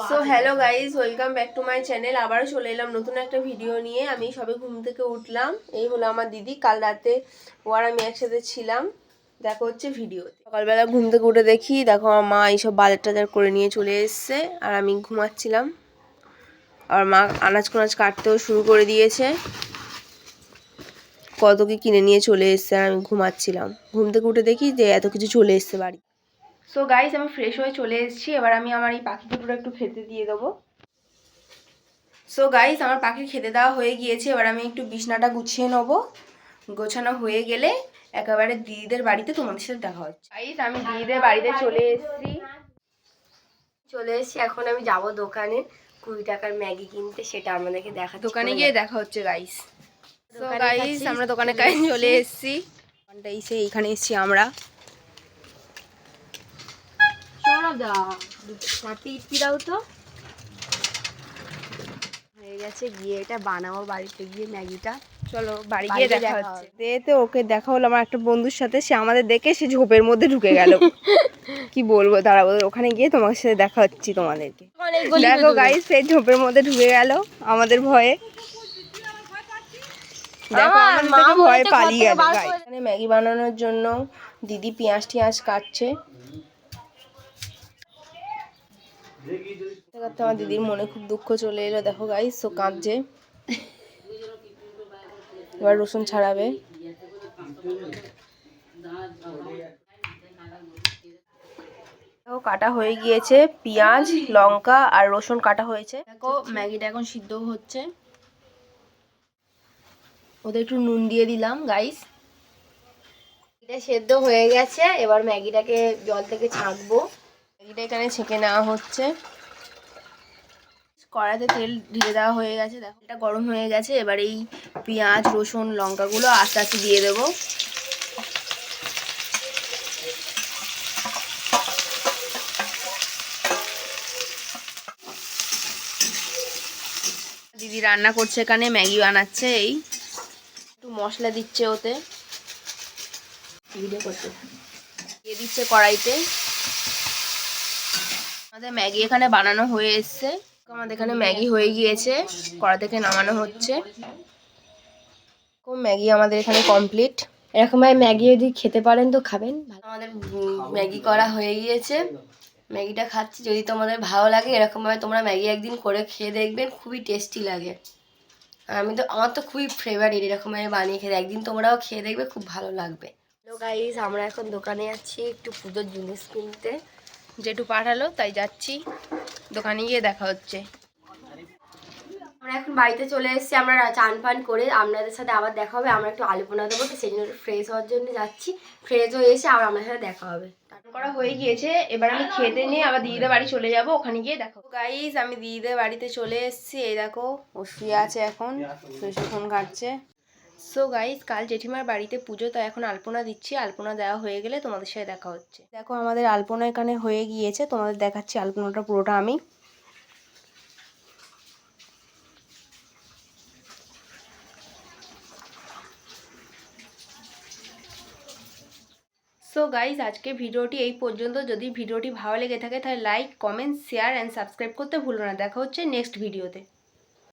So hello guys, welcome back to my channel. আবারও চলে এলাম নতুন একটা ভিডিও নিয়ে। আমি সবে ঘুম থেকে উঠলাম। এই হলো আমার দিদি। কাল রাতে ও আর আমি একসাথে ছিলাম। দেখো হচ্ছে ভিডিওতে। সকালবেলা ঘুম থেকে উঠে দেখি, দেখো আমার মা এইসব বাজার টাজার করে নিয়ে চলে এসছে, আর আমি ঘুমাচ্ছিলাম। আর মা আনাজ কোনাজ কাটতেও শুরু করে দিয়েছে। কত কি কিনে নিয়ে চলে এসছে, আর আমি ঘুমাচ্ছিলাম। ঘুম থেকে উঠে দেখি যে এত কিছু চলে এসছে বাড়ি। সো গাইস, আমি ফ্রেশ হয়ে চলে এসেছি। এবার আমি আমার এই পাখি দুটোর একটু খেতে দিয়ে দেবো। সো গাইস, আমার পাখির খেতে দেওয়া হয়ে গিয়েছে। এবার আমি একটু বিছনাটা গুছিয়ে নেবো। গোছানো হয়ে গেলে একেবারে দিদিদের বাড়িতে তোমাদের সাথে দেখা হচ্ছে। গাইস, আমি দিদিদের বাড়িতে চলে এসেছি। এখন আমি যাব দোকানে 20 টাকার ম্যাগি কিনতে, সেটা আমাদেরকে দেখা দোকানে গিয়ে দেখা হচ্ছে গাইস। সো গাইস, আমরা দোকানে কাছে চলে এসেছি। দোকানটা এসে এইখানে এসেছি আমরা। দাও তো হয়ে গেছে, গিয়ে এটা বানাবো বাড়িতে গিয়ে ম্যাগিটা। চলো বাড়ি গিয়ে দেখা হচ্ছে। দেতে ওকে দেখা হলো আমার একটা বন্ধুর সাথে। সে আমাদের দেখে সে ঝোপের মধ্যে ঢুকে গেল। কি বলবো, দাঁড়াবো, ওখানে গিয়ে তোমার সাথে দেখা হচ্ছে তোমাদেরকে। দেখো গাইস, সে ঝোপের মধ্যে ঢুকে গেল আমাদের ভয়ে। দেখো আমাদের থেকে ভয়ে পালিয়ে গেল। এখানে ম্যাগি বানানোর জন্য দিদি পেঁয়াজ টিয়াজ কাটছে। আমার দিদির মনে খুব দুঃখ চলে এলো। দেখো গাইস, ও কাঁদছে। এবার রসুন ছাড়াবে। কাটা হয়ে গিয়েছে, পেঁয়াজ লঙ্কা আর রসুন কাটা হয়েছে। দেখো ম্যাগিটা এখন সিদ্ধ হচ্ছে। ওদের একটু নুন দিয়ে দিলাম গাইস। এটা সেদ্ধ হয়ে গেছে। এবার ম্যাগিটাকে জল থেকে ছাঁকবো। ম্যাগিটা এখানে ছেঁকে নেওয়া হচ্ছে। কড়াইতে তেল ঢেলে দেওয়া হয়ে গেছে। দেখো এটা গরম হয়ে গেছে। এবার এই পেঁয়াজ রসুন লঙ্কাগুলো আস্তে আস্তে দিয়ে দেবো। দিদি রান্না করছে, এখানে ম্যাগি বানাচ্ছে। এই একটু মশলা দিচ্ছে ওতে, ভিডিও করতে দিয়ে দিচ্ছে কড়াইতে। আমাদের ম্যাগি এখানে বানানো হয়ে এসছে। আমাদের এখানে ম্যাগি হয়ে গিয়েছে, কড়া থেকে নামানো হচ্ছে। ম্যাগি আমাদের এখানে কমপ্লিট। এরকম ভাবে ম্যাগি যদি খেতে পারেন তো খাবেন। আমাদের ম্যাগি করা হয়ে গিয়েছে, ম্যাগিটা খাচ্ছি। যদি তোমাদের ভালো লাগে এরকমভাবে তোমরা ম্যাগি একদিন করে খেয়ে দেখবেন, খুবই টেস্টি লাগে। আমার তো খুবই ফেভারিট এরকমভাবে বানিয়ে খেতে। একদিন তোমরাও খেয়ে দেখবে, খুব ভালো লাগবে। হ্যালো গাইস, আমরা এখন দোকানে যাচ্ছি একটু পুজোর জিনিস কিনতে। যেটু পাঠালো তাই যাচ্ছি, দোকানে গিয়ে দেখা হচ্ছে। আমরা এখন বাড়িতে চলে এসেছি। আমরা চান পান করে আপনাদের সাথে আবার দেখা হবে। আমরা একটু আলপনা দেবো, তো সেই জন্য একটু ফ্রেশ হওয়ার জন্য যাচ্ছি। ফ্রেশ হয়ে এসে আবার আপনাদের সাথে দেখা হবে। চান করা হয়ে গিয়েছে। এবার আমি খেতে নিয়ে আবার দিদিদের বাড়ি চলে যাব, ওখানে গিয়ে দেখো। গাইস, আমি দিদিদের বাড়িতে চলে এসেছি। এই দেখো ও শুয়ে আছে, এখন শুয়ে ফোন ঘাঁটছে। সো গাইস, কাল জেঠিমার বাড়িতে পুজো, তো এখন আলপনা দিচ্ছি। আলপনা দেওয়া হয়ে গেলে তোমাদের সাথে দেখা হচ্ছে। দেখো আমাদের আলপনা এখানে হয়ে গিয়েছে, তোমাদের দেখাচ্ছি আলপনাটা পুরোটা আমি। সো গাইস, আজকে ভিডিওটি এই পর্যন্ত। যদি ভিডিওটি ভালো লেগে থাকে তাহলে like comment share and subscribe করতে ভুলো না। দেখা হচ্ছে নেক্সট ভিডিওতে।